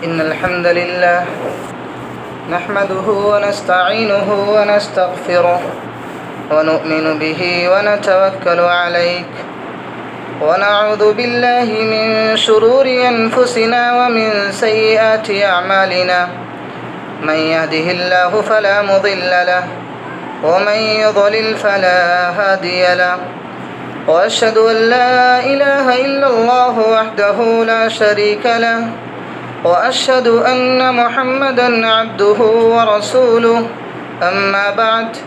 إن الحمد لله نحمده ونستعينه ونستغفره ونؤمن به ونتوكل عليه ونعوذ بالله من شرور أنفسنا ومن سيئات أعمالنا من يهده الله فلا مضل له ومن يضلل فلا هادي له وأشهد أن لا إله إلا الله وحده لا شريك له وأشهد أن محمدًا عبده ورسوله أما بعد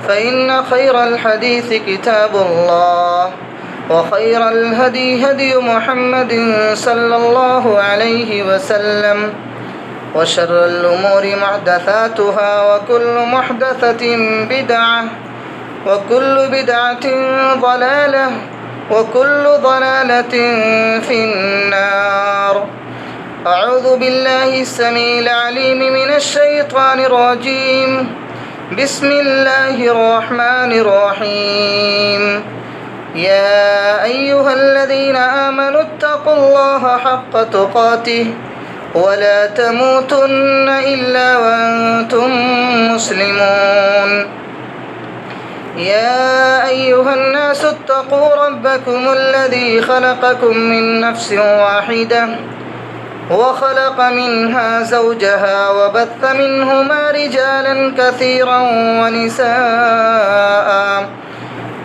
فإن خير الحديث كتاب الله وخير الهدي هدي محمد صلى الله عليه وسلم وشر الأمور محدثاتها وكل محدثة بدعة وكل بدعة ضلالة وكل ضلالة في النار. أعوذ بالله السميع العليم من الشيطان الرجيم. بسم الله الرحمن الرحيم. يا أيها الذين آمنوا اتقوا الله حق تقاته ولا تموتن إلا وأنتم مسلمون. يا أيها الناس اتقوا ربكم الذي خلقكم من نفس واحدة وخلق منها زوجها وبث منهما رجالا كثيرا ونساء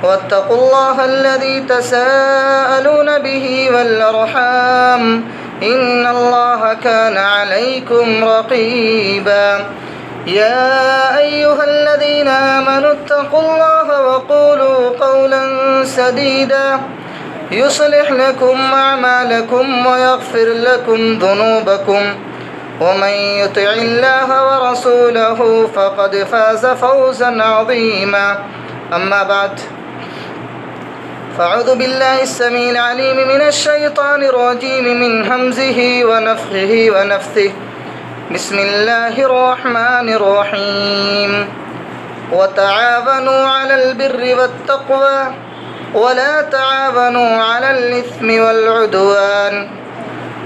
واتقوا الله الذي تساءلون به والأرحام إن الله كان عليكم رقيبا. يا أيها الذين آمنوا اتقوا الله وقولوا قولا سديدا يصلح لكم أعمالكم ويغفر لكم ذنوبكم ومن يطع الله ورسوله فقد فاز فوزا عظيما. أما بعد فأعوذ بالله السميع العليم من الشيطان الرجيم من همزه ونفخه ونفثه. بسم الله الرحمن الرحيم. وتعاونوا على البر والتقوى ولا تعاونوا على الإثم والعدوان.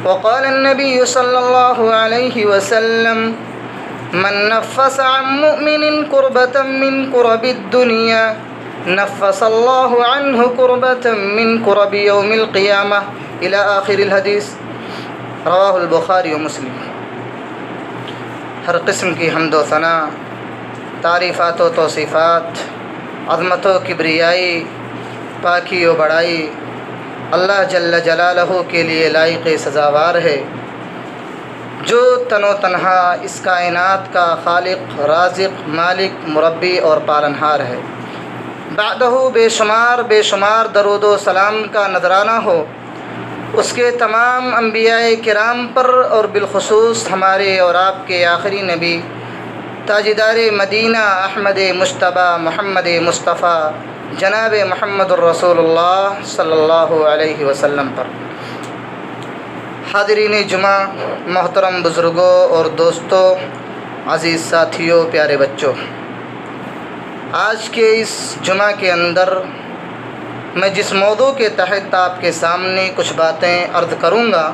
وقال النبي صلى الله عليه وسلم من نفس عن مؤمن كربة من كرب الدنيا نفس الله عنه كربة من كرب يوم القيامة إلى آخر الحديث. رواه البخاری و مسلم. ہر قسم کی حمد و ثنا، تعریفات و توصیفات، عظمت و کبریائی، پاکی و بڑائی اللہ جل جلالہ کے لیے لائق سزاوار ہے، جو تن و تنہا اس کائنات کا خالق، رازق، مالک، مربی اور پالنہار ہے. بعدہ بے شمار درود و سلام کا نذرانہ ہو اس کے تمام انبیاء کرام پر، اور بالخصوص ہمارے اور آپ کے آخری نبی تاجدار مدینہ احمد مجتبیٰ محمد مصطفیٰ جناب محمد الرسول اللہ صلی اللہ علیہ وسلم پر. حاضرین جمعہ، محترم بزرگوں اور دوستوں، عزیز ساتھیوں، پیارے بچوں، آج کے اس جمعہ کے اندر میں جس موضوع کے تحت آپ کے سامنے کچھ باتیں عرض کروں گا،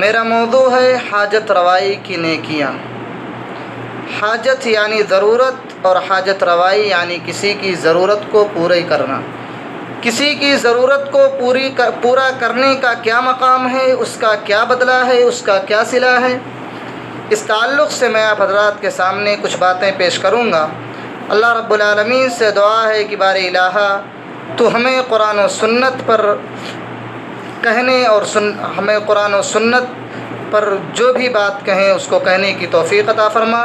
میرا موضوع ہے حاجت روائی کی نیکیاں. حاجت یعنی ضرورت، اور حاجت روائی یعنی کسی کی ضرورت کو پوری کرنا. کسی کی ضرورت کو پورا کرنے کا کیا مقام ہے، اس کا کیا بدلہ ہے، اس کا کیا صلہ ہے. اس تعلق سے میں آپ حضرات کے سامنے کچھ باتیں پیش کروں گا. اللہ رب العالمین سے دعا ہے کہ بار الہٰ تو ہمیں قرآن و سنت پر کہنے اور ہمیں قرآن و سنت پر جو بھی بات کہیں اس کو کہنے کی توفیق عطا فرما،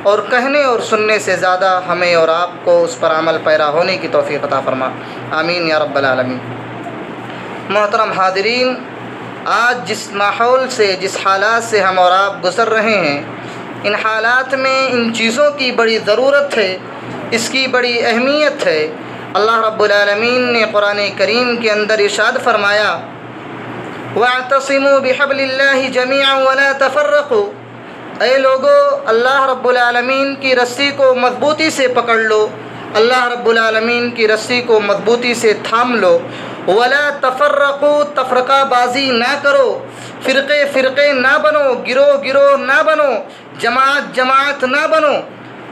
اور کہنے اور سننے سے زیادہ ہمیں اور آپ کو اس پر عمل پیرا ہونے کی توفیق عطا فرما. آمین یا رب العالمین. محترم حاضرین، آج جس ماحول سے، جس حالات سے ہم اور آپ گزر رہے ہیں، ان حالات میں ان چیزوں کی بڑی ضرورت ہے، اس کی بڑی اہمیت ہے. اللہ رب العالمین نے قرآن کریم کے اندر ارشاد فرمایا وَاعْتَصِمُوا بِحَبْلِ اللَّهِ جَمِيعًا وَلَا تَفَرَّقُوا. اے لوگو، اللہ رب العالمین کی رسی کو مضبوطی سے پکڑ لو، اللہ رب العالمین کی رسی کو مضبوطی سے تھام لو. ولا تفرقوا، تفرقہ بازی نہ کرو. فرقے فرقے نہ بنو، گروہ گروہ نہ بنو، جماعت جماعت نہ بنو۔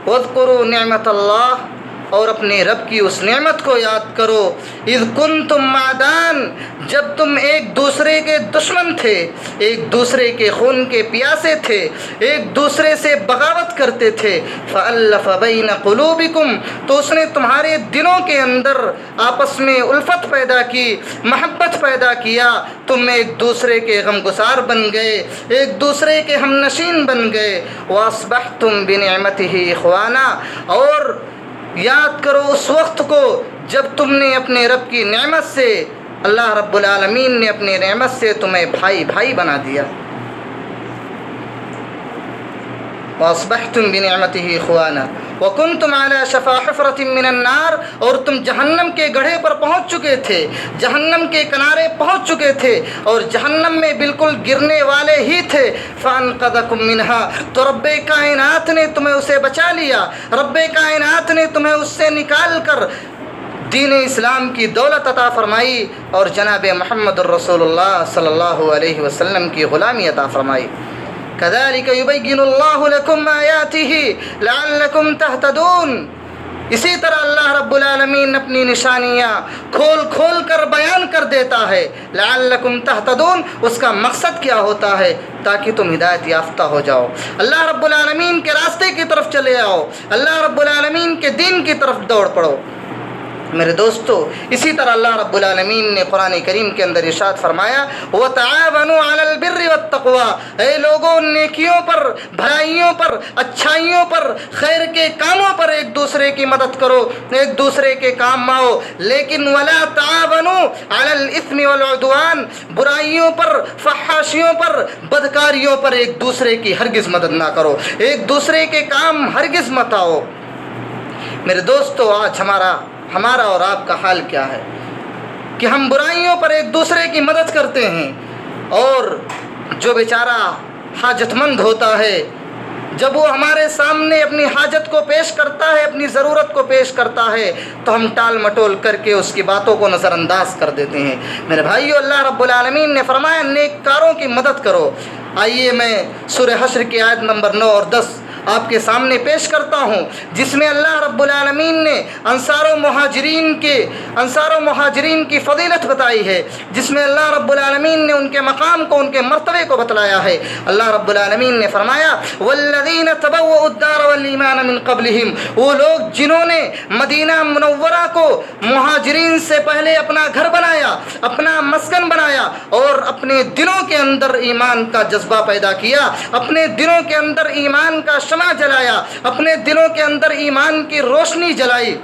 واذکروا نعمت اللہ، اور اپنے رب کی اس نعمت کو یاد کرو، اذ کنتم معدان، جب تم ایک دوسرے کے دشمن تھے، ایک دوسرے کے خون کے پیاسے تھے، ایک دوسرے سے بغاوت کرتے تھے، فألف بین قلوبکم، تو اس نے تمہارے دلوں کے اندر آپس میں الفت پیدا کی، محبت پیدا کیا، تم ایک دوسرے کے غمگسار بن گئے، ایک دوسرے کے ہم نشین بن گئے، واصبحتم بنعمتہ اخوانا، اور یاد کرو اس وقت کو جب تم نے اپنے رب کی نعمت سے، اللہ رب العالمین نے اپنی نعمت سے تمہیں بھائی بھائی بنا دیا۔ وَأَصْبَحْتُمْ بِنِعْمَتِهِ إِخْوَانًا وَكُنْتُمْ عَلَى شَفَا حُفْرَةٍ مِّنَ النَّارِ، اور تم جہنم کے گڑھے پر پہنچ چکے تھے، جہنم کے کنارے پہنچ چکے تھے، اور جہنم میں بالکل گرنے والے ہی تھے، فَأَنْقَذَكُم مِّنْهَا، تو رب کائنات نے تمہیں اسے بچا لیا، رب کائنات نے تمہیں اس سے نکال کر دین اسلام کی دولت عطا فرمائی، اور جناب محمد الرسول اللہ صلی اللہ علیہ وسلم کی غلامی عطا فرمائی۔ كذلك يبين الله لكم آياته لعلكم تهتدون، اسی طرح اللہ رب العالمین اپنی نشانیاں کھول کھول کر بیان کر دیتا ہے، لعلکم تہتدون، اس کا مقصد کیا ہوتا ہے؟ تاکہ تم ہدایت یافتہ ہو جاؤ، اللہ رب العالمین کے راستے کی طرف چلے آؤ، اللہ رب العالمین کے دین کی طرف دوڑ پڑو۔ میرے دوستو، اسی طرح اللہ رب العالمین نے قرآن کریم کے اندر ارشاد فرمایا، وَتَعَاوَنُوا عَلَى الْبِرِّ وَالتَّقْوَىٰ، اے لوگوں نیکیوں پر، بھلائیوں پر، اچھائیوں پر، خیر کے کاموں پر ایک دوسرے کی مدد کرو، ایک دوسرے کے کام آؤ، لیکن وَلَا تَعَاوَنُوا عَلَى الْإِثْمِ وَالْعُدْوَانِ، برائیوں پر، فحاشیوں پر، بدکاریوں پر ایک دوسرے کی ہرگز مدد نہ کرو، ایک دوسرے کے کام ہرگز مت آؤ۔ میرے دوستو، آج ہمارا اور آپ کا حال کیا ہے کہ ہم برائیوں پر ایک دوسرے کی مدد کرتے ہیں، اور جو بیچارہ حاجت مند ہوتا ہے، جب وہ ہمارے سامنے اپنی حاجت کو پیش کرتا ہے، اپنی ضرورت کو پیش کرتا ہے، تو ہم ٹال مٹول کر کے اس کی باتوں کو نظر انداز کر دیتے ہیں۔ میرے بھائیو، اللہ رب العالمین نے فرمایا نیک کاروں کی مدد کرو۔ آئیے میں سورہ حشر کی آیت نمبر 9 اور 10 آپ کے سامنے پیش کرتا ہوں، جس میں اللہ رب العالمین نے انصار و مہاجرین کی فضیلت بتائی ہے، جس میں اللہ رب العالمین نے ان کے مقام کو، ان کے مرتبے کو بتلایا ہے۔ اللہ رب العالمین نے فرمایا، والذین تبوؤوا الدار والایمان من قبلہم، وہ لوگ جنہوں نے مدینہ منورہ کو مہاجرین سے پہلے اپنا گھر بنایا، اپنا مسکن بنایا، اور اپنے دلوں کے اندر ایمان کا جذبہ پیدا کیا، اپنے دلوں کے اندر ایمان کا شمع جلایا، اپنے دلوں کے اندر ایمان کی روشنی جلائی۔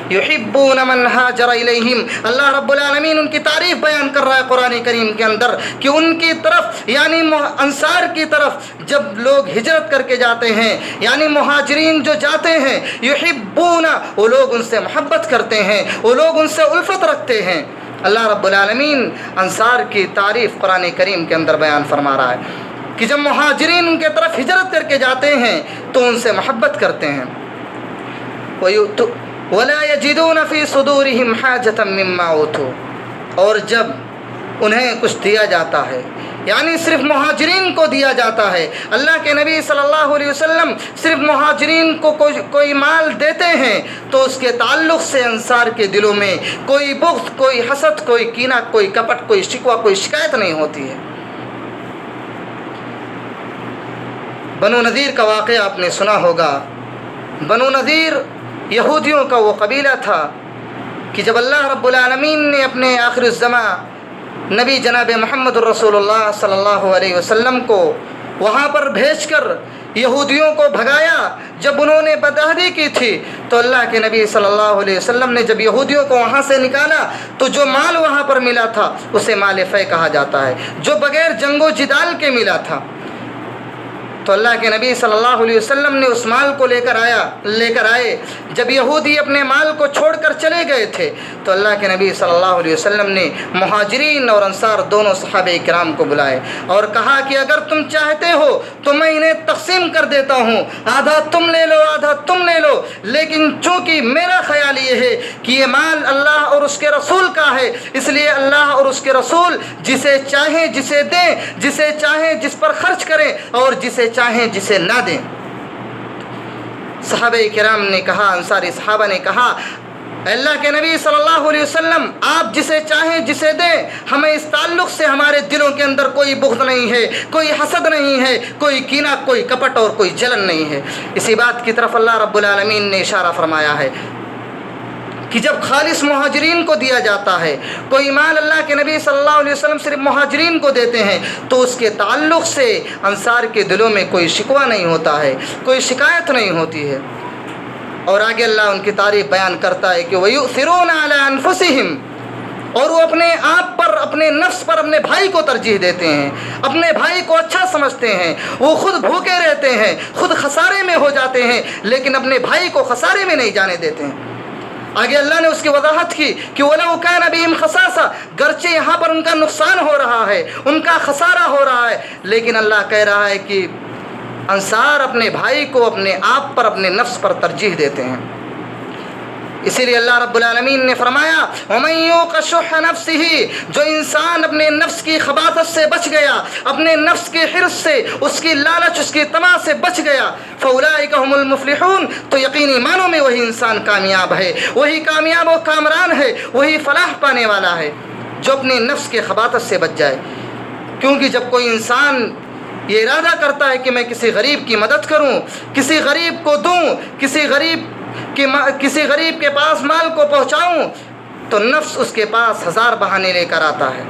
یحبون من ہاجر الیہم، اللہ رب العالمین ان کی تعریف بیان کر رہا ہے قرآن کریم کے اندر کہ ان کی طرف، یعنی انصار کی طرف جب لوگ ہجرت کر کے جاتے ہیں، یعنی مہاجرین جو جاتے ہیں، یحبون، وہ لوگ ان سے محبت کرتے ہیں، وہ لوگ ان سے الفت رکھتے ہیں۔ اللہ رب العالمین انصار کی تعریف قرآن کریم کے اندر بیان فرما رہا ہے کہ جب مہاجرین ان کے طرف ہجرت کر کے جاتے ہیں تو ان سے محبت کرتے ہیں۔ وَلَا يَجِدُونَ فِي صُدُورِهِمْ حَاجَةً مِّمَّا أُوتُوا، اور جب انہیں کچھ دیا جاتا ہے، یعنی صرف مہاجرین کو دیا جاتا ہے، اللہ کے نبی صلی اللہ علیہ وسلم صرف مہاجرین کو کوئی مال دیتے ہیں تو اس کے تعلق سے انصار کے دلوں میں کوئی بغض، کوئی حسد، کوئی کینہ، کوئی کپٹ، کوئی شکوہ، کوئی شکایت نہیں ہوتی ہے۔ بنو نذیر کا واقعہ آپ نے سنا ہوگا۔ بنو نذیر یہودیوں کا وہ قبیلہ تھا کہ جب اللہ رب العالمین نے اپنے آخر الزمان نبی جناب محمد الرسول اللہ صلی اللہ علیہ وسلم کو وہاں پر بھیج کر یہودیوں کو بھگایا، جب انہوں نے بدعہدی کی تھی، تو اللہ کے نبی صلی اللہ علیہ وسلم نے جب یہودیوں کو وہاں سے نکالا تو جو مال وہاں پر ملا تھا اسے مال فے کہا جاتا ہے، جو بغیر جنگ و جدال کے ملا تھا۔ تو اللہ کے نبی صلی اللہ علیہ وسلم نے اس مال کو لے کر آئے۔ جب یہودی اپنے مال کو چھوڑ کر چلے گئے تھے تو اللہ کے نبی صلی اللہ علیہ وسلم نے مہاجرین اور انصار دونوں صحابہ کرام کو بلائے اور کہا کہ اگر تم چاہتے ہو تو میں انہیں تقسیم کر دیتا ہوں، آدھا تم لے لو آدھا تم لے لو، لیکن چونکہ میرا خیال یہ ہے کہ یہ مال اللہ اور اس کے رسول کا ہے، اس لیے اللہ اور اس کے رسول جسے چاہیں جسے دیں، جسے چاہیں جس پر خرچ کریں اور جسے چاہیں جسے نہ دیں۔ صحابہ کرام نے کہا، انصاری صحابہ نے کہا، اللہ کے نبی صلی اللہ علیہ وسلم آپ جسے چاہیں جسے دیں، ہمیں اس تعلق سے ہمارے دلوں کے اندر کوئی بغض نہیں ہے، کوئی حسد نہیں ہے، کوئی کینہ، کوئی کپٹ اور کوئی جلن نہیں ہے۔ اسی بات کی طرف اللہ رب العالمین نے اشارہ فرمایا ہے کہ جب خالص مہاجرین کو دیا جاتا ہے، کوئی مال اللہ کے نبی صلی اللہ علیہ وسلم صرف مہاجرین کو دیتے ہیں تو اس کے تعلق سے انصار کے دلوں میں کوئی شکوہ نہیں ہوتا ہے، کوئی شکایت نہیں ہوتی ہے۔ اور آگے اللہ ان کی تعریف بیان کرتا ہے کہ وَيُؤْثِرُونَ عَلَىٰ أَنفُسِهِمْ، اور وہ اپنے آپ پر، اپنے نفس پر اپنے بھائی کو ترجیح دیتے ہیں، اپنے بھائی کو اچھا سمجھتے ہیں، وہ خود بھوکے رہتے ہیں، خود خسارے میں ہو جاتے ہیں لیکن اپنے بھائی کو خسارے میں نہیں جانے دیتے ہیں۔ آگے اللہ نے اس کی وضاحت کی کہ وَلَوْ كَانَ بِهِمْ خَصَاصَةٌ، گرچہ یہاں پر ان کا نقصان ہو رہا ہے، ان کا خسارہ ہو رہا ہے، لیکن اللہ کہہ رہا ہے کہ انصار اپنے بھائی کو اپنے آپ پر، اپنے نفس پر ترجیح دیتے ہیں۔ اسی لیے اللہ رب العالمین نے فرمایا وَمَن يُوقَ شُحَّ نَفْسِهِ، جو انسان اپنے نفس کی خباثت سے بچ گیا، اپنے نفس کے حرص سے، اس کی لالچ، اس کی طمع سے بچ گیا، فَأُولَٰئِكَ هُمُ الْمُفْلِحُونَ، تو یقینی معنوں میں وہی انسان کامیاب ہے، وہی کامیاب و کامران ہے، وہی فلاح پانے والا ہے جو اپنے نفس کے خباثت سے بچ جائے۔ کیونکہ جب کوئی انسان یہ ارادہ کرتا ہے کہ میں کسی غریب کی مدد کروں، کسی غریب کو دوں، کسی غریب کے پاس مال کو پہنچاؤں، تو نفس اس کے پاس ہزار بہانے لے کر آتا ہے۔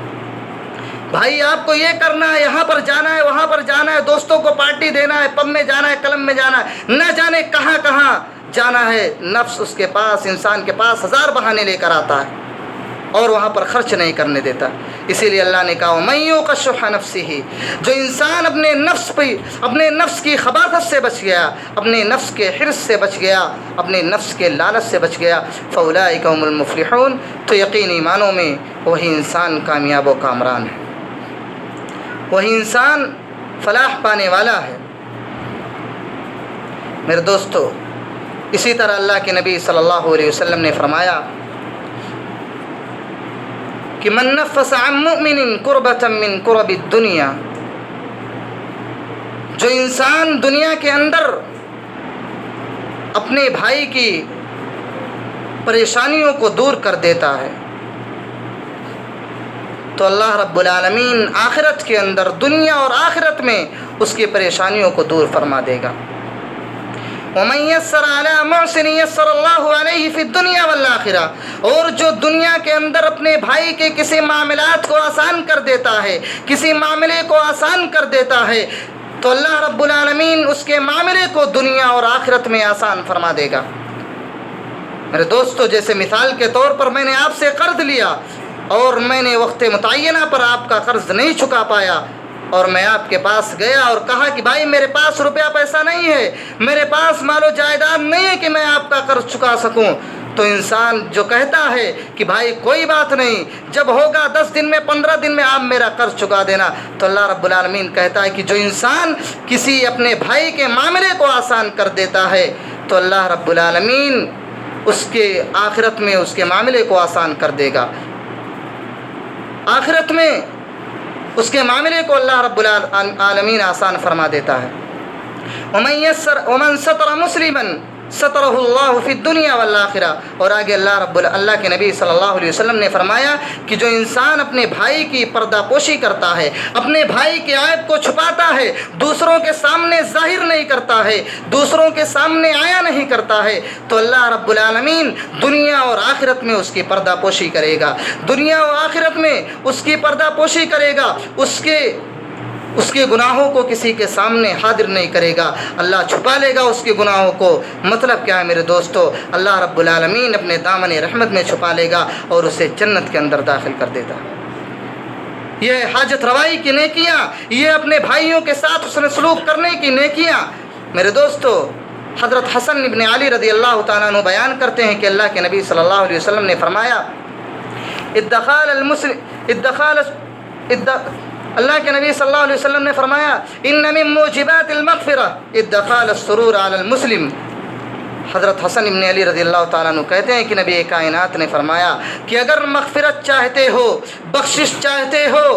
بھائی آپ کو یہ کرنا ہے، یہاں پر جانا ہے، وہاں پر جانا ہے، دوستوں کو پارٹی دینا ہے، پب میں جانا ہے، کلب میں جانا ہے، نہ جانے کہاں کہاں جانا ہے، نفس اس کے پاس، انسان کے پاس ہزار بہانے لے کر آتا ہے اور وہاں پر خرچ نہیں کرنے دیتا۔ اسی لیے اللہ نے کہا وَمَن يُوقَ شُحَّ نَفْسِهِ، جو انسان اپنے نفس کی خباثت سے بچ گیا، اپنے نفس کے حرص سے بچ گیا، اپنے نفس کے لالچ سے بچ گیا، فَأُولَٰئِكَ هُمُ الْمُفْلِحُونَ، تو یقینی معنوں میں وہی انسان کامیاب و کامران ہے، وہی انسان فلاح پانے والا ہے۔ میرے دوستو، اسی طرح اللہ کے نبی صلی اللہ علیہ وسلم نے فرمایا کہ من نفس عن مؤمن کربة من کرب الدنیا، جو انسان دنیا کے اندر اپنے بھائی کی پریشانیوں کو دور کر دیتا ہے تو اللہ رب العالمین آخرت کے اندر، دنیا اور آخرت میں اس کی پریشانیوں کو دور فرما دے گا۔ وَمَن يَسَّرَ عَلَىٰ مُحْسِنٍ يَسَّرَ اللَّهُ عَلَيْهِ فِي الدُّنْيَا وَالْآخِرَةِ، اور جو دنیا کے اندر اپنے بھائی کے کسی معاملات کو آسان کر دیتا ہے، کسی معاملے کو آسان کر دیتا ہے، تو اللہ رب العالمین اس کے معاملے کو دنیا اور آخرت میں آسان فرما دے گا۔ میرے دوستو، جیسے مثال کے طور پر میں نے آپ سے قرض لیا اور میں نے وقت متعینہ پر آپ کا قرض نہیں چکا پایا، اور میں آپ کے پاس گیا اور کہا کہ بھائی میرے پاس روپیہ پیسہ نہیں ہے، میرے پاس مال و جائیداد نہیں ہے کہ میں آپ کا قرض چکا سکوں، تو انسان جو کہتا ہے کہ بھائی کوئی بات نہیں، جب ہوگا 10 دن میں 15 دن میں آپ میرا قرض چکا دینا، تو اللہ رب العالمین کہتا ہے کہ جو انسان کسی اپنے بھائی کے معاملے کو آسان کر دیتا ہے تو اللہ رب العالمین اس کے آخرت میں اس کے معاملے کو آسان کر دے گا، آخرت میں اس کے معاملے کو اللہ رب العالمین آسان فرما دیتا ہے۔ وَمَن سَتَرَ مُسْلِمًا سَتَرَهُ اللَّهُ فِي الدُّنْيَا وَالْآخِرَةِ، اور آگے اللہ کے نبی صلی اللہ علیہ وسلم نے فرمایا کہ جو انسان اپنے بھائی کی پردہ پوشی کرتا ہے، اپنے بھائی کے عیب کو چھپاتا ہے، دوسروں کے سامنے ظاہر نہیں کرتا ہے، دوسروں کے سامنے عیاں نہیں کرتا ہے، تو اللہ رب العالمین دنیا اور آخرت میں اس کی پردہ پوشی کرے گا، دنیا اور آخرت میں اس کی پردہ پوشی کرے گا، اس کے گناہوں کو کسی کے سامنے حاضر نہیں کرے گا، اللہ چھپا لے گا اس کے گناہوں کو۔ مطلب کیا ہے میرے دوستو؟ اللہ رب العالمین اپنے دامن رحمت میں چھپا لے گا اور اسے جنت کے اندر داخل کر دیتا۔ یہ حاجت روائی کی نیکیاں، یہ اپنے بھائیوں کے ساتھ حسن سلوک کرنے کی نیکیاں، میرے دوستو حضرت حسن ابن علی رضی اللہ تعالیٰ عنہ بیان کرتے ہیں کہ اللہ کے نبی صلی اللہ علیہ وسلم نے فرمایا اللہ کے نبی صلی اللہ علیہ وسلم نے فرمایا ان من موجبات المغفرہ ادخال السرور علی المسلم۔ حضرت حسن ابن علی رضی اللہ تعالیٰ عنہ کہتے ہیں کہ نبی کائنات نے فرمایا کہ اگر مغفرت چاہتے ہو، بخشش چاہتے ہو،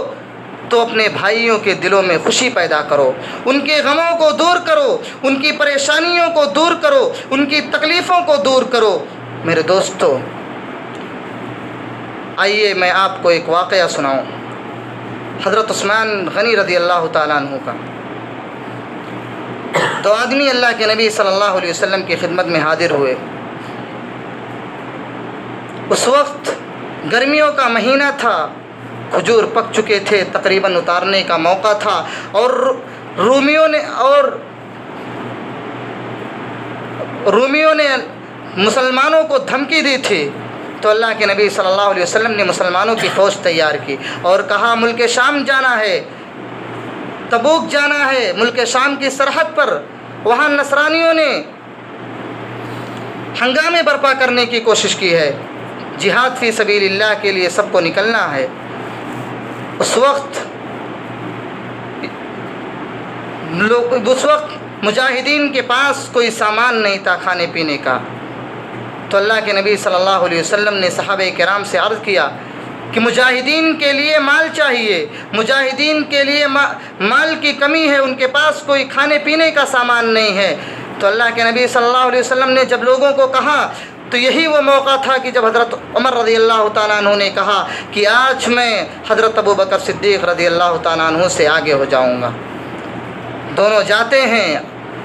تو اپنے بھائیوں کے دلوں میں خوشی پیدا کرو، ان کے غموں کو دور کرو، ان کی پریشانیوں کو دور کرو، ان کی تکلیفوں کو دور کرو۔ میرے دوستو، آئیے میں آپ کو ایک واقعہ سناؤں حضرت عثمان غنی رضی اللہ تعالیٰ عنہ کا۔ تو آدمی اللہ کے نبی صلی اللہ علیہ وسلم کی خدمت میں حاضر ہوئے۔ اس وقت گرمیوں کا مہینہ تھا، کھجور پک چکے تھے، تقریباً اتارنے کا موقع تھا، اور رومیوں نے مسلمانوں کو دھمکی دی تھی۔ تو اللہ کے نبی صلی اللہ علیہ وسلم نے مسلمانوں کی فوج تیار کی اور کہا ملک شام جانا ہے، تبوک جانا ہے، ملک شام کی سرحد پر وہاں نصرانیوں نے ہنگامے برپا کرنے کی کوشش کی ہے، جہاد فی سبیل اللہ کے لیے سب کو نکلنا ہے۔ اس وقت مجاہدین کے پاس کوئی سامان نہیں تھا کھانے پینے کا۔ تو اللہ کے نبی صلی اللہ علیہ وسلم نے صحابہ کرام سے عرض کیا کہ مجاہدین کے لیے مال چاہیے، مجاہدین کے لیے مال کی کمی ہے، ان کے پاس کوئی کھانے پینے کا سامان نہیں ہے۔ تو اللہ کے نبی صلی اللہ علیہ وسلم نے جب لوگوں کو کہا تو یہی وہ موقع تھا کہ جب حضرت عمر رضی اللہ تعالیٰ عنہ نے کہا کہ آج میں حضرت ابو بکر صدیق رضی اللہ تعالیٰ عنہ سے آگے ہو جاؤں گا۔ دونوں جاتے ہیں،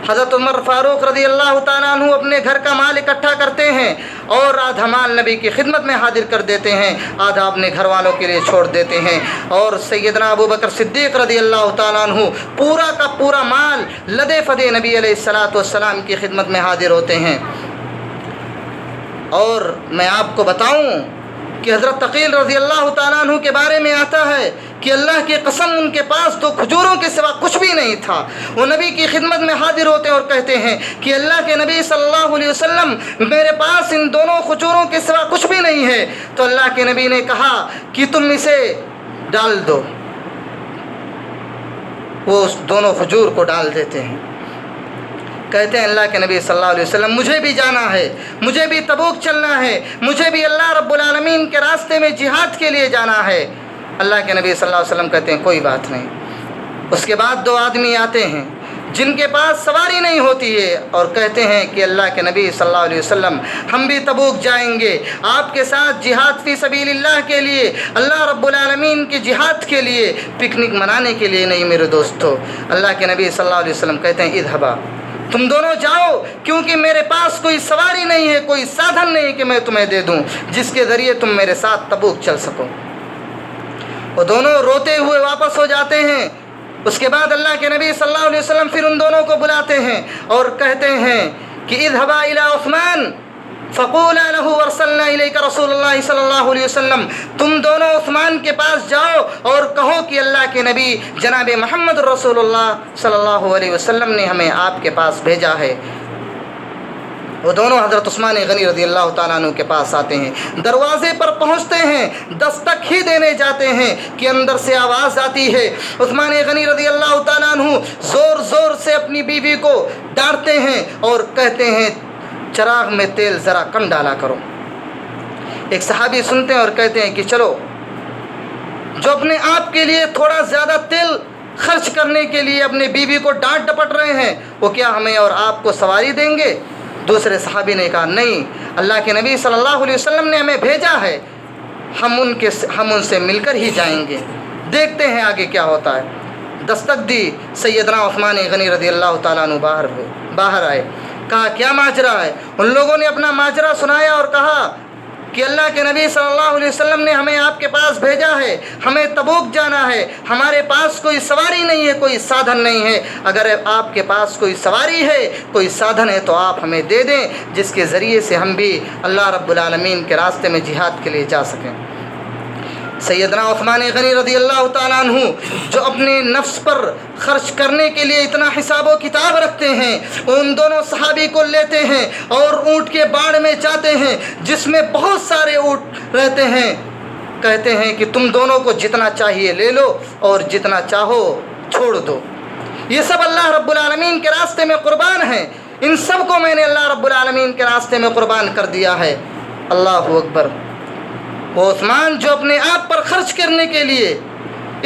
حضرت عمر فاروق رضی اللہ تعالیٰ عنہ اپنے گھر کا مال اکٹھا کرتے ہیں اور آدھا مال نبی کی خدمت میں حاضر کر دیتے ہیں، آدھا اپنے گھر والوں کے لیے چھوڑ دیتے ہیں، اور سیدنا ابو بکر صدیق رضی اللہ تعالیٰ عنہ پورا کا پورا مال لدے فدے نبی علیہ الصلاۃ والسلام کی خدمت میں حاضر ہوتے ہیں۔ اور میں آپ کو بتاؤں کہ حضرت عقیل رضی اللہ تعالیٰ عنہ کے بارے میں آتا ہے کہ اللہ کی قسم ان کے پاس 2 کھجوروں کے سوا کچھ بھی نہیں تھا۔ وہ نبی کی خدمت میں حاضر ہوتے ہیں اور کہتے ہیں کہ اللہ کے نبی صلی اللہ علیہ وسلم میرے پاس ان 2 کھجوروں کے سوا کچھ بھی نہیں ہے۔ تو اللہ کے نبی نے کہا کہ تم اسے ڈال دو۔ وہ اس 2 کھجور کو ڈال دیتے ہیں۔ کہتے ہیں اللہ کے نبی صلی اللہ علیہ وسلم مجھے بھی جانا ہے، مجھے بھی تبوک چلنا ہے، مجھے بھی اللہ رب العالمین کے راستے میں جہاد کے لیے جانا ہے۔ اللہ کے نبی صلی اللہ علیہ وسلم کہتے ہیں کوئی بات نہیں۔ اس کے بعد 2 آدمی آتے ہیں جن کے پاس سواری نہیں ہوتی ہے اور کہتے ہیں کہ اللہ کے نبی صلی اللہ علیہ وسلم ہم بھی تبوک جائیں گے، آپ کے ساتھ جہاد فی سبیل اللہ کے لیے، اللہ رب العالمین کی جہاد کے لیے، پکنک منانے کے لیے نہیں میرے دوستو۔ اللہ کے نبی صلی اللہ علیہ وسلم کہتے ہیں اذهبا، تم دونوں جاؤ، کیونکہ میرے پاس کوئی سواری نہیں ہے، کوئی سادھن نہیں کہ میں تمہیں دے دوں جس کے ذریعے تم میرے ساتھ تبوک چل سکو۔ وہ دونوں روتے ہوئے واپس ہو جاتے ہیں۔ اس کے بعد اللہ کے نبی صلی اللہ علیہ وسلم پھر ان دونوں کو بلاتے ہیں اور کہتے ہیں کہ اذهبا الى عثمان فقولا له ارسلنا الیک رسول اللہ صلی اللہ علیہ وسلم، تم دونوں عثمان کے پاس جاؤ اور کہو کہ اللہ کے نبی جناب محمد رسول اللہ صلی اللہ علیہ وسلم نے ہمیں آپ کے پاس بھیجا ہے۔ وہ دونوں حضرت عثمان غنی رضی اللہ تعالیٰ عنہ کے پاس آتے ہیں، دروازے پر پہنچتے ہیں، دستک ہی دینے جاتے ہیں کہ اندر سے آواز آتی ہے۔ عثمان غنی رضی اللہ تعالیٰ عنہ زور زور سے اپنی بیوی کو ڈانٹتے ہیں اور کہتے ہیں چراغ میں تیل ذرا کم ڈالا کرو۔ ایک صحابی سنتے ہیں اور کہتے ہیں کہ چلو، جو اپنے آپ کے لیے تھوڑا زیادہ تیل خرچ کرنے کے لیے اپنے بیوی کو ڈانٹ ڈپٹ رہے ہیں، وہ کیا ہمیں اور آپ کو سواری دیں گے؟ دوسرے صحابی نے کہا نہیں، اللہ کے نبی صلی اللہ علیہ وسلم نے ہمیں بھیجا ہے، ہم ان سے مل کر ہی جائیں گے، دیکھتے ہیں آگے کیا ہوتا ہے۔ دستک دی، سیدنا عثمان غنی رضی اللہ تعالیٰ عنہ باہر آئے، کہا کیا ماجرا ہے؟ ان لوگوں نے اپنا ماجرا سنایا اور کہا کہ اللہ کے نبی صلی اللہ علیہ وسلم نے ہمیں آپ کے پاس بھیجا ہے، ہمیں تبوک جانا ہے، ہمارے پاس کوئی سواری نہیں ہے، کوئی سادھن نہیں ہے، اگر آپ کے پاس کوئی سواری ہے، کوئی سادھن ہے تو آپ ہمیں دے دیں جس کے ذریعے سے ہم بھی اللہ رب العالمین کے راستے میں جہاد کے لیے جا سکیں۔ سیدنا عثمان غنی رضی اللہ تعالیٰ عنہ جو اپنے نفس پر خرچ کرنے کے لیے اتنا حساب و کتاب رکھتے ہیں، ان دونوں صحابی کو لیتے ہیں اور اونٹ کے باڑ میں جاتے ہیں جس میں بہت سارے اونٹ رہتے ہیں، کہتے ہیں کہ تم دونوں کو جتنا چاہیے لے لو اور جتنا چاہو چھوڑ دو، یہ سب اللہ رب العالمین کے راستے میں قربان ہیں، ان سب کو میں نے اللہ رب العالمین کے راستے میں قربان کر دیا ہے۔ اللہ اکبر۔ وہ عثمان جو اپنے آپ پر خرچ کرنے کے لیے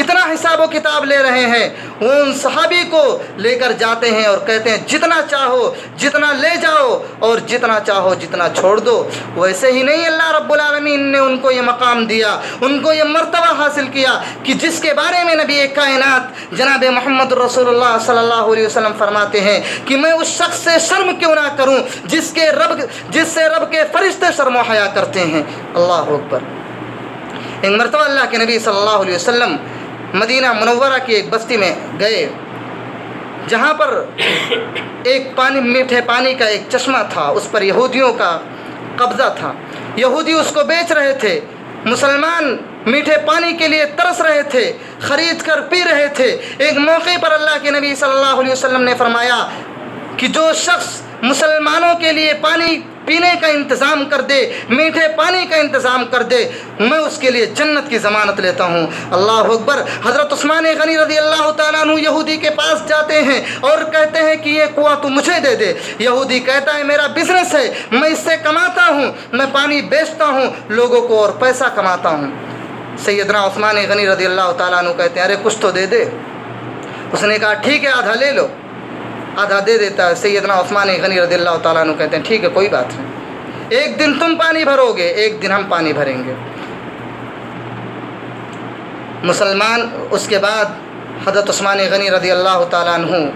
اتنا حساب و کتاب لے رہے ہیں، وہ ان صحابی کو لے کر جاتے ہیں اور کہتے ہیں جتنا چاہو جتنا لے جاؤ اور جتنا چاہو جتنا چھوڑ دو۔ ویسے ہی نہیں اللہ رب العالمین نے ان کو یہ مقام دیا، ان کو یہ مرتبہ حاصل کیا کہ جس کے بارے میں نبی کائنات جناب محمد رسول اللہ صلی اللہ علیہ وسلم فرماتے ہیں کہ میں اس شخص سے شرم کیوں نہ کروں جس سے رب کے فرشتے شرم و حیا کرتے ہیں۔ اللہ اکبر۔ ایک مرتبہ اللہ کے نبی صلی اللہ علیہ وسلم مدینہ منورہ کی ایک بستی میں گئے جہاں پر ایک میٹھے پانی کا ایک چشمہ تھا، اس پر یہودیوں کا قبضہ تھا، یہودی اس کو بیچ رہے تھے، مسلمان میٹھے پانی کے لیے ترس رہے تھے، خرید کر پی رہے تھے۔ ایک موقع پر اللہ کے نبی صلی اللہ علیہ وسلم نے فرمایا کہ جو شخص مسلمانوں کے لیے پانی پینے کا انتظام کر دے، میٹھے پانی کا انتظام کر دے، میں اس کے لیے جنت کی ضمانت لیتا ہوں۔ اللہ اکبر۔ حضرت عثمان غنی رضی اللہ تعالیٰ عنہ یہودی کے پاس جاتے ہیں اور کہتے ہیں کہ یہ کنواں تو مجھے دے دے۔ یہودی کہتا ہے میرا بزنس ہے، میں اس سے کماتا ہوں، میں پانی بیچتا ہوں لوگوں کو اور پیسہ کماتا ہوں۔ سیدنا عثمان غنی رضی اللہ تعالیٰ عنہ کہتے ہیں ارے کچھ تو دے دے۔ اس نے کہا ٹھیک ہے آدھا لے لو، آدھا دے دیتا ہے۔ سیدنا عثمان غنی رضی اللہ تعالیٰ عنہ کہتے ہیں ٹھیک ہے کوئی بات نہیں، ایک دن تم پانی بھرو گے، ایک دن ہم پانی بھریں گے۔ مسلمان اس کے بعد حضرت عثمان غنی رضی اللہ تعالیٰ عنہ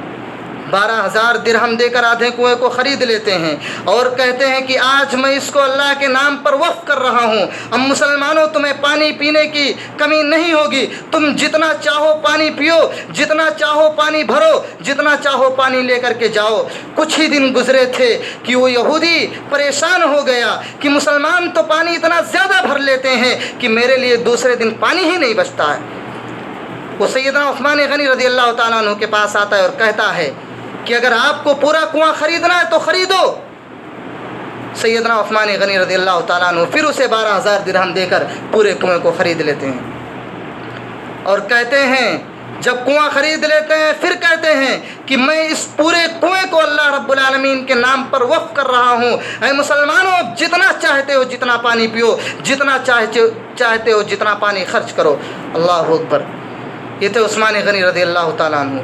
12,000 درہم دے کر آدھے کنویں کو خرید لیتے ہیں اور کہتے ہیں کہ آج میں اس کو اللہ کے نام پر وقف کر رہا ہوں۔ اب مسلمانوں تمہیں پانی پینے کی کمی نہیں ہوگی، تم جتنا چاہو پانی پیو، جتنا چاہو پانی بھرو، جتنا چاہو پانی لے کر کے جاؤ۔ کچھ ہی دن گزرے تھے کہ وہ یہودی پریشان ہو گیا کہ مسلمان تو پانی اتنا زیادہ بھر لیتے ہیں کہ میرے لیے دوسرے دن پانی ہی نہیں بچتا ہے۔ وہ سیدنا عثمان غنی رضی اللہ تعالیٰ عنہ کے پاس آتا ہے اور کہتا ہے کہ اگر آپ کو پورا کنواں خریدنا ہے تو خریدو۔ سیدنا عثمان غنی رضی اللہ تعالیٰ عنہ پھر اسے 12,000 درہم دے کر پورے کنویں کو خرید لیتے ہیں اور کہتے ہیں جب کنواں خرید لیتے ہیں پھر کہتے ہیں کہ میں اس پورے کنویں کو اللہ رب العالمین کے نام پر وقف کر رہا ہوں۔ اے مسلمانوں جتنا چاہتے ہو جتنا پانی پیو، جتنا چاہتے ہو جتنا پانی خرچ کرو۔ اللہ اکبر۔ یہ تھے عثمان غنی رضی اللہ تعالیٰ عنہ۔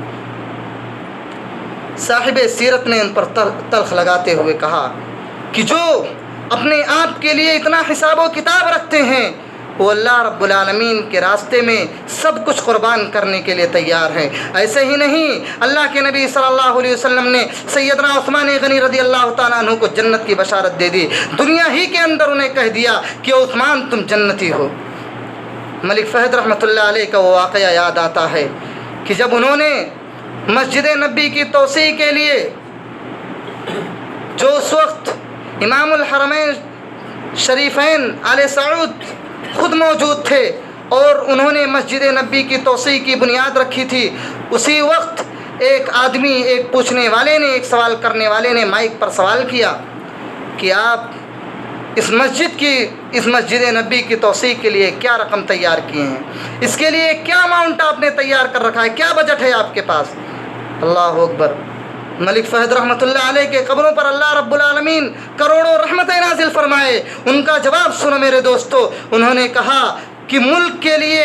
صاحب سیرت نے ان پر تلخ لگاتے ہوئے کہا کہ جو اپنے آپ کے لیے اتنا حساب و کتاب رکھتے ہیں وہ اللہ رب العالمین کے راستے میں سب کچھ قربان کرنے کے لیے تیار ہیں۔ ایسے ہی نہیں، اللہ کے نبی صلی اللہ علیہ وسلم نے سیدنا عثمان غنی رضی اللہ تعالیٰ عنہ کو جنت کی بشارت دے دی، دنیا ہی کے اندر انہیں کہہ دیا کہ عثمان تم جنتی ہو۔ ملک فہد رحمۃ اللہ علیہ کا وہ واقعہ یاد آتا ہے کہ جب انہوں نے مسجد نبی کی توسیع کے لیے، جو اس وقت امام الحرمین شریفین آل سعود خود موجود تھے اور انہوں نے مسجد نبی کی توسیع کی بنیاد رکھی تھی، اسی وقت ایک آدمی، ایک پوچھنے والے نے، ایک سوال کرنے والے نے مائک پر سوال کیا کہ آپ اس مسجد نبی کی توسیع کے لیے کیا رقم تیار کیے ہیں، اس کے لیے کیا اماؤنٹ آپ نے تیار کر رکھا ہے، کیا بجٹ ہے آپ کے پاس؟ اللہ اکبر۔ ملک فہد رحمۃ اللہ علیہ کے قبروں پر اللہ رب العالمین کروڑوں رحمتیں نازل فرمائے۔ ان کا جواب سنو میرے دوستو، انہوں نے کہا کہ ملک کے لیے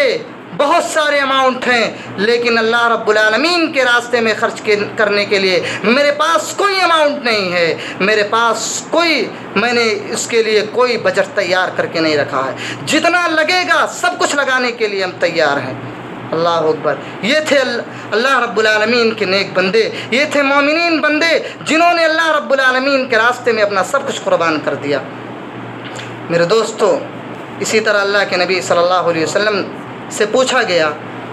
بہت سارے اماؤنٹ ہیں لیکن اللہ رب العالمین کے راستے میں خرچ کرنے کے لیے میرے پاس کوئی اماؤنٹ نہیں ہے، میں نے اس کے لیے کوئی بجٹ تیار کر کے نہیں رکھا ہے، جتنا لگے گا سب کچھ لگانے کے لیے ہم تیار ہیں۔ اللہ اکبر۔ یہ تھے اللہ رب العالمین کے نیک بندے، یہ تھے مومنین بندے جنہوں نے اللہ رب العالمین کے راستے میں اپنا سب کچھ قربان کر دیا۔ میرے دوستو، اسی طرح اللہ کے نبی صلی اللہ علیہ وسلم سے پوچھا گیا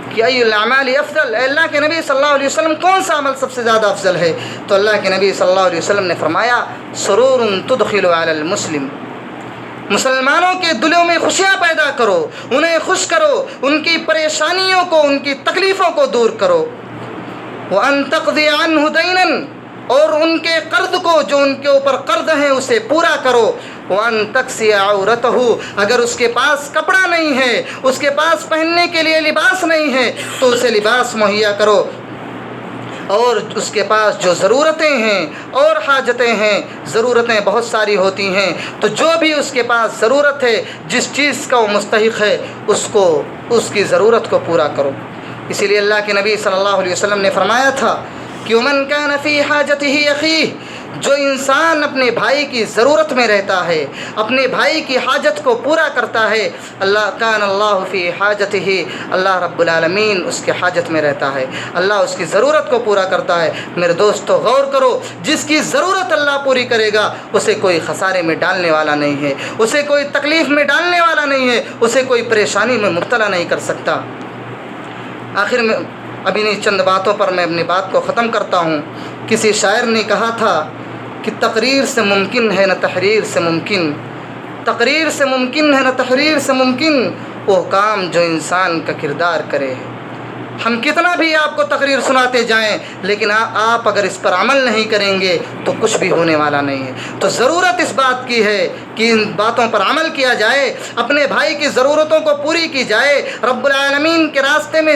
کہ ای الاعمال افضل، اے اللہ کے نبی صلی اللہ علیہ وسلم کون سا عمل سب سے زیادہ افضل ہے؟ تو اللہ کے نبی صلی اللہ علیہ وسلم نے فرمایا سرور تدخل علی المسلم، مسلمانوں کے دلوں میں خوشیاں پیدا کرو، انہیں خوش کرو، ان کی پریشانیوں کو، ان کی تکلیفوں کو دور کرو۔ وَأَن تَقْضِيَ عَنْهُ دَيْنًا، اور ان کے قرض کو، جو ان کے اوپر قرض ہیں، اسے پورا کرو۔ وَأَن تَكْسِيَ عَوْرَتَهُ، اگر اس کے پاس کپڑا نہیں ہے، اس کے پاس پہننے کے لیے لباس نہیں ہے تو اسے لباس مہیا کرو۔ اور اس کے پاس جو ضرورتیں ہیں اور حاجتیں ہیں، ضرورتیں بہت ساری ہوتی ہیں، تو جو بھی اس کے پاس ضرورت ہے، جس چیز کا وہ مستحق ہے، اس کی ضرورت کو پورا کرو۔ اسی لیے اللہ کے نبی صلی اللہ علیہ وسلم نے فرمایا تھا کہ وَمَنْ كَانَ فِي حَاجَتِهِ أَخِيهِ، جو انسان اپنے بھائی کی ضرورت میں رہتا ہے، اپنے بھائی کی حاجت کو پورا کرتا ہے، كَانَ اللَّهُ فِي حَاجَتِهِ، اللہ رب العالمین اس کے حاجت میں رہتا ہے، اللہ اس کی ضرورت کو پورا کرتا ہے۔ میرے دوستو غور کرو، جس کی ضرورت اللہ پوری کرے گا اسے کوئی خسارے میں ڈالنے والا نہیں ہے، اسے کوئی تکلیف میں ڈالنے والا نہیں ہے، اسے کوئی پریشانی میں مبتلا نہیں کر سکتا۔ آخر میں اب انہیں چند باتوں پر میں اپنی بات کو ختم کرتا ہوں۔ کسی شاعر نے کہا تھا کہ تقریر سے ممکن ہے نہ تحریر سے ممکن، تقریر سے ممکن ہے نہ تحریر سے ممکن، وہ کام جو انسان کا کردار کرے۔ ہم کتنا بھی آپ کو تقریر سناتے جائیں، لیکن آپ اگر اس پر عمل نہیں کریں گے تو کچھ بھی ہونے والا نہیں ہے۔ تو ضرورت اس بات کی ہے کہ ان باتوں پر عمل کیا جائے، اپنے بھائی کی ضرورتوں کو پوری کی جائے، رب العالمین کے راستے میں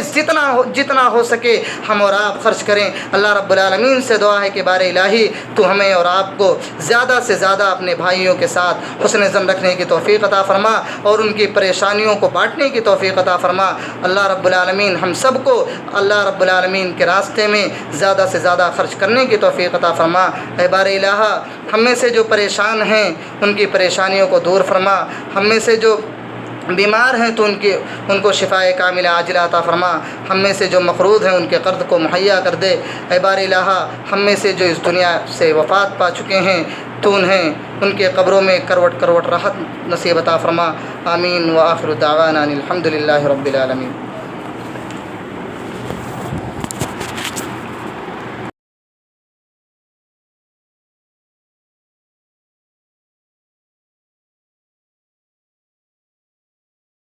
جتنا ہو سکے ہم اور آپ خرچ کریں۔ اللہ رب العالمین سے دعا ہے کہ بار الہی تو ہمیں اور آپ کو زیادہ سے زیادہ اپنے بھائیوں کے ساتھ حسن ظن رکھنے کی توفیق عطا فرما اور ان کی پریشانیوں کو بانٹنے کی توفیق عطا فرما۔ اللہ رب العالمین ہم سب کو اللہ رب العالمین کے راستے میں زیادہ سے زیادہ خرچ کرنے کی توفیق عطا فرما۔ اے بار الہ، ہم میں سے جو پریشان ہیں ان کی پریشانیوں کو دور فرما، ہم میں سے جو بیمار ہیں تو ان کو شفائے کاملہ عاجلہ عطا فرما، ہم میں سے جو مقروض ہیں ان کے قرض کو مہیا کر دے۔ اے بار الہ، ہم میں سے جو اس دنیا سے وفات پا چکے ہیں تو انہیں ان کے قبروں میں کروٹ کروٹ راحت نصیب عطا فرما۔ آمین۔ وآخر دعوانا الحمد للہ رب العالمین۔